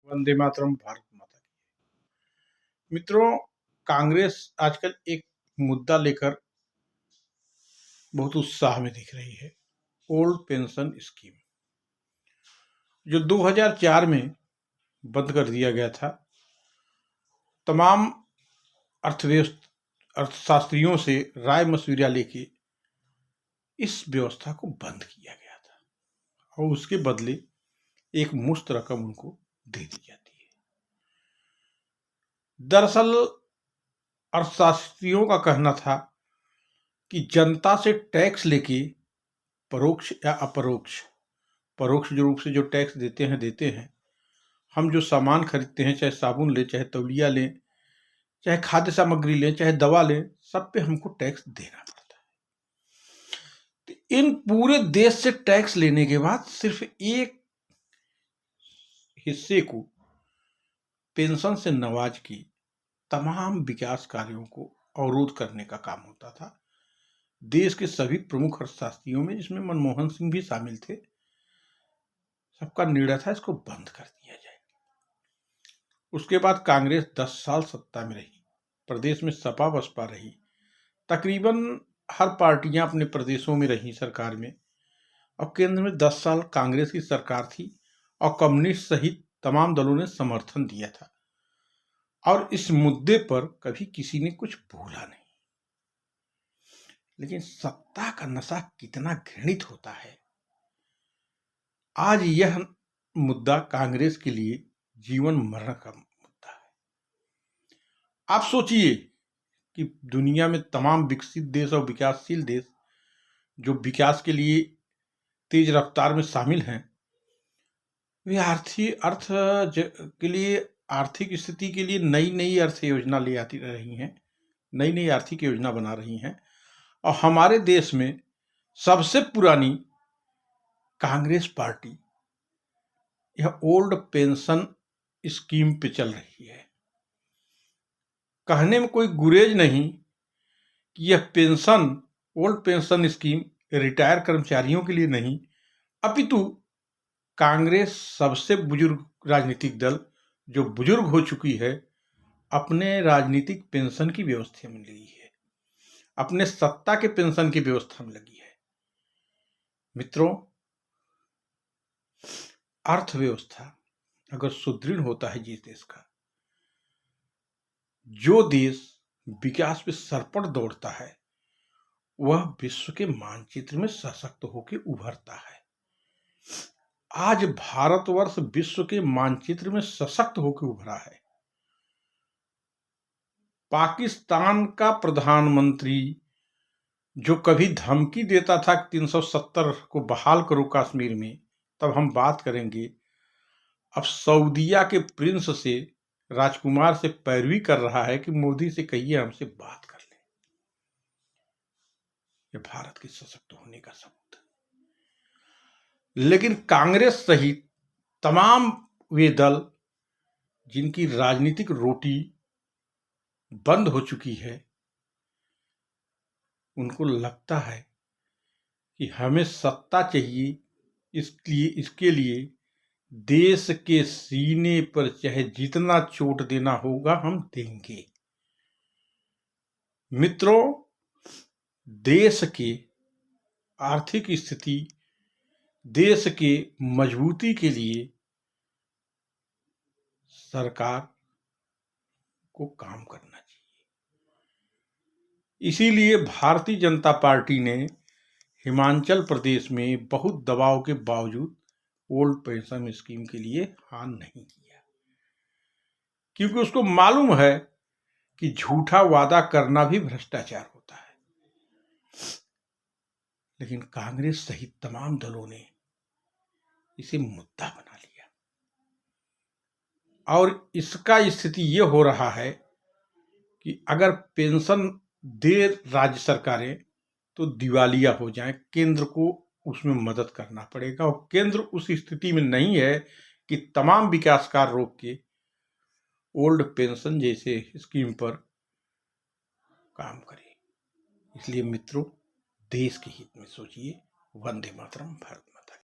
वंदे मातरम, भारत माता की। मित्रों, कांग्रेस आजकल एक मुद्दा लेकर बहुत उत्साह में दिख रही है। ओल्ड पेंशन स्कीम, जो 2004 में बंद कर दिया गया था। तमाम अर्थशास्त्रियों से राय मशविरा लेके इस व्यवस्था को बंद किया गया था और उसके बदले एक मुश्त रकम उनको दे दी जाती है। दरअसल अर्थशास्त्रियों का कहना था कि जनता से टैक्स लेके परोक्ष या परोक्ष रूप से जो टैक्स देते हैं, हम जो सामान खरीदते हैं, चाहे साबुन लें, चाहे तौलिया लें, चाहे खाद्य सामग्री लें, चाहे दवा लें, सब पे हमको टैक्स देना पड़ता है। तो इन पूरे देश से टैक्स लेने के बाद सिर्फ एक हिस्से को पेंशन से नवाज के तमाम विकास कार्यों को अवरोध करने का काम होता था। देश के सभी प्रमुख अर्थशास्त्रियों में, जिसमें मनमोहन सिंह भी शामिल थे, सबका निर्णय था इसको बंद कर दिया जाए। उसके बाद कांग्रेस 10 साल सत्ता में रही, प्रदेश में सपा बसपा रही, तकरीबन हर पार्टियां अपने प्रदेशों में रही सरकार में, और केंद्र में 10 साल कांग्रेस की सरकार थी और कम्युनिस्ट सहित तमाम दलों ने समर्थन दिया था और इस मुद्दे पर कभी किसी ने कुछ बोला नहीं। लेकिन सत्ता का नशा कितना घृणित होता है। आज यह मुद्दा कांग्रेस के लिए जीवन मरण का मुद्दा है। आप सोचिए कि दुनिया में तमाम विकसित देश और विकासशील देश जो विकास के लिए तेज रफ्तार में शामिल हैं, वे आर्थिक स्थिति के लिए नई नई अर्थ योजना ले आती रही हैं, नई नई आर्थिक योजना बना रही हैं, और हमारे देश में सबसे पुरानी कांग्रेस पार्टी यह ओल्ड पेंशन स्कीम पे चल रही है। कहने में कोई गुरेज नहीं कि यह ओल्ड पेंशन स्कीम रिटायर कर्मचारियों के लिए नहीं, अपितु कांग्रेस सबसे बुजुर्ग राजनीतिक दल जो बुजुर्ग हो चुकी है, अपने राजनीतिक पेंशन की व्यवस्था में लगी है, अपने सत्ता के पेंशन की व्यवस्था में लगी है। मित्रों, अर्थव्यवस्था अगर सुदृढ़ होता है जिस देश का, जो देश विकास पे सरपट दौड़ता है, वह विश्व के मानचित्र में सशक्त होकर उभरता है। आज भारतवर्ष विश्व के मानचित्र में सशक्त होकर उभरा है। पाकिस्तान का प्रधानमंत्री जो कभी धमकी देता था कि 370 को बहाल करो कश्मीर में, तब हम बात करेंगे, अब सऊदीया के प्रिंस से, राजकुमार से पैरवी कर रहा है कि मोदी से कहिए हमसे बात कर ले। यह भारत के सशक्त होने का सबूत है। लेकिन कांग्रेस सहित तमाम वे दल जिनकी राजनीतिक रोटी बंद हो चुकी है, उनको लगता है कि हमें सत्ता चाहिए, इसके लिए देश के सीने पर चाहे जितना चोट देना होगा हम देंगे। मित्रों, देश के आर्थिक स्थिति, देश के मजबूती के लिए सरकार को काम करना चाहिए। इसीलिए भारतीय जनता पार्टी ने हिमाचल प्रदेश में बहुत दबाव के बावजूद ओल्ड पेंशन स्कीम के लिए हाँ नहीं किया, क्योंकि उसको मालूम है कि झूठा वादा करना भी भ्रष्टाचार होता है। लेकिन कांग्रेस सहित तमाम दलों ने इसे मुद्दा बना लिया और इसका स्थिति यह हो रहा है कि अगर पेंशन दे राज्य सरकारें तो दिवालिया हो जाए, केंद्र को उसमें मदद करना पड़ेगा, और केंद्र उस स्थिति में नहीं है कि तमाम विकास कार्य रोक के ओल्ड पेंशन जैसे स्कीम पर काम करे। इसलिए मित्रों, देश के हित में सोचिए। वंदे मातरम, भारत माता।